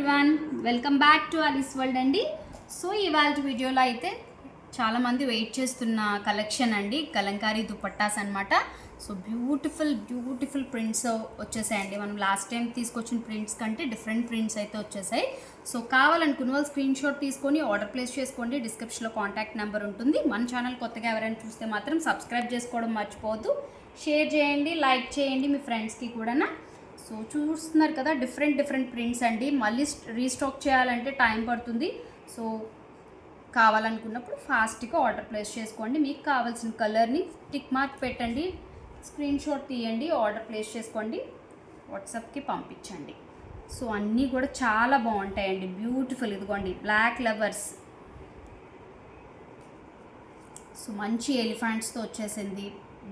Everyone, welcome back to Ali's world అండి. So ఇవాళ వీడియోలో అయితే చాలామంది వెయిట్ చేస్తున్న కలెక్షన్ అండి, కలంకారీ దుపట్టాస్ అనమాట. సో బ్యూటిఫుల్ ప్రింట్స్ వచ్చేసాయండి. మనం లాస్ట్ టైం తీసుకొచ్చిన ప్రింట్స్ కంటే డిఫరెంట్ ప్రింట్స్ అయితే వచ్చేసాయి. సో కావాలనుకున్న వాళ్ళు స్క్రీన్ షాట్ తీసుకొని ఆర్డర్ ప్లేస్ చేసుకోండి. డిస్క్రిప్షన్లో కాంటాక్ట్ నెంబర్ ఉంటుంది. మన ఛానల్ కొత్తగా ఎవరైనా చూస్తే మాత్రం సబ్స్క్రైబ్ చేసుకోవడం మర్చిపోవద్దు. షేర్ చేయండి, లైక్ చేయండి మీ ఫ్రెండ్స్కి కూడా. సో చూస్తున్నారు కదా, డిఫరెంట్ ప్రింట్స్ అండి. మళ్ళీ రీస్టాక్ చేయాలంటే టైం పడుతుంది. సో కావాలనుకున్నప్పుడు ఫాస్ట్గా ఆర్డర్ ప్లేస్ చేసుకోండి. మీకు కావాల్సిన కలర్ని టిక్ మార్క్ పెట్టండి, స్క్రీన్ షాట్ తీయండి, ఆర్డర్ ప్లేస్ చేసుకోండి, వాట్సాప్కి పంపించండి. సో అన్నీ కూడా చాలా బాగుంటాయండి, బ్యూటిఫుల్. ఇదిగోండి బ్లాక్ లవర్స్, సో మంచి ఎలిఫెంట్స్తో వచ్చేసింది,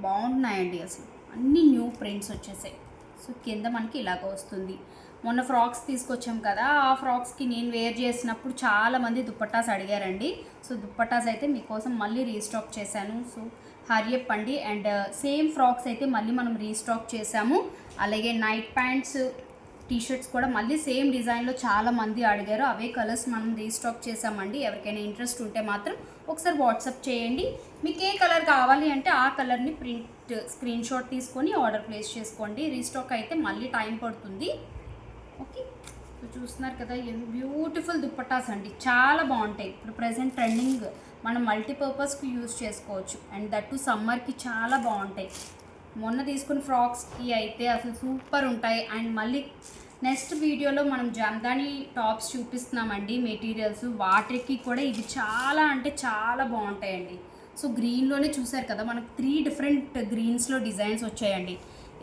బాగున్నాయండి. అసలు అన్ని న్యూ ప్రింట్స్ వచ్చేసాయి. సో కింద మనకి ఇలాగ వస్తుంది. మొన్న ఫ్రాక్స్ తీసుకొచ్చాం కదా, ఆ ఫ్రాక్స్కి నేను వేర్ చేసినప్పుడు చాలామంది దుప్పట్టాస్ అడిగారండి. సో దుప్పట్టాస్ అయితే మీకోసం మళ్ళీ రీస్టాక్ చేశాను. సో హరియప్ అండి. అండ్ సేమ్ ఫ్రాక్స్ అయితే మళ్ళీ మనం రీస్టాక్ చేసాము. అలాగే నైట్ ప్యాంట్స్, టీషర్ట్స్ కూడా మళ్ళీ సేమ్ డిజైన్లో చాలామంది అడిగారు. అవే కలర్స్ మనం రీస్టాక్ చేసామండి. ఎవరికైనా ఇంట్రెస్ట్ ఉంటే మాత్రం ఒకసారి వాట్సాప్ చేయండి. మీకు ఏ కలర్ కావాలి అంటే ఆ కలర్ని స్క్రీన్ షాట్ తీసుకొని ఆర్డర్ ప్లేస్ చేసుకోండి. రీస్టాక్ అయితే మళ్ళీ టైం పడుతుంది. ఓకే, సో చూస్తున్నారు కదా, బ్యూటిఫుల్ దుప్పట్టాస్ అండి, చాలా బాగుంటాయి. ఇప్పుడు ప్రజెంట్ ట్రెండింగ్, మనం మల్టీపర్పస్కి యూజ్ చేసుకోవచ్చు. అండ్ దట్టు సమ్మర్కి చాలా బాగుంటాయి. మొన్న తీసుకున్న ఫ్రాక్స్కి అయితే అసలు సూపర్ ఉంటాయి. అండ్ మళ్ళీ నెక్స్ట్ వీడియోలో మనం జామ్దాని టాప్స్ చూపిస్తున్నామండి, మెటీరియల్స్. వాటికి కూడా ఇవి చాలా అంటే చాలా బాగుంటాయండి. సో గ్రీన్లోనే చూసారు కదా, మనకు 3 డిఫరెంట్ గ్రీన్స్లో డిజైన్స్ వచ్చాయండి.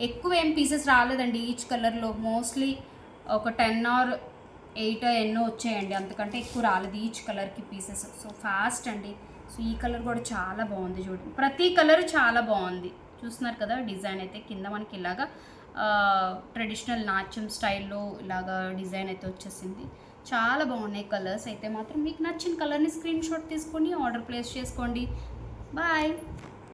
ఎక్కువ ఏం పీసెస్ రాలేదండి ఈచ్ కలర్లో. మోస్ట్లీ ఒక 10 or 8 ఎన్నో వచ్చాయండి, అంతకంటే ఎక్కువ రాలేదు ఈచ్ కలర్కి పీసెస్. సో ఫాస్ట్ అండి. సో ఈ కలర్ కూడా చాలా బాగుంది, చూడండి. ప్రతి కలర్ చాలా బాగుంది. చూస్తున్నారు కదా, డిజైన్ అయితే కింద మనకి ఇలాగా ట్రెడిషనల్ నాట్యం స్టైల్లో ఇలాగా డిజైన్ అయితే వచ్చేసింది. చాలా బాగున్నాయి కలర్స్ అయితే మాత్రం. మీకు నచ్చిన కలర్ని స్క్రీన్ షాట్ తీసుకొని ఆర్డర్ ప్లేస్ చేసుకోండి. బాయ్.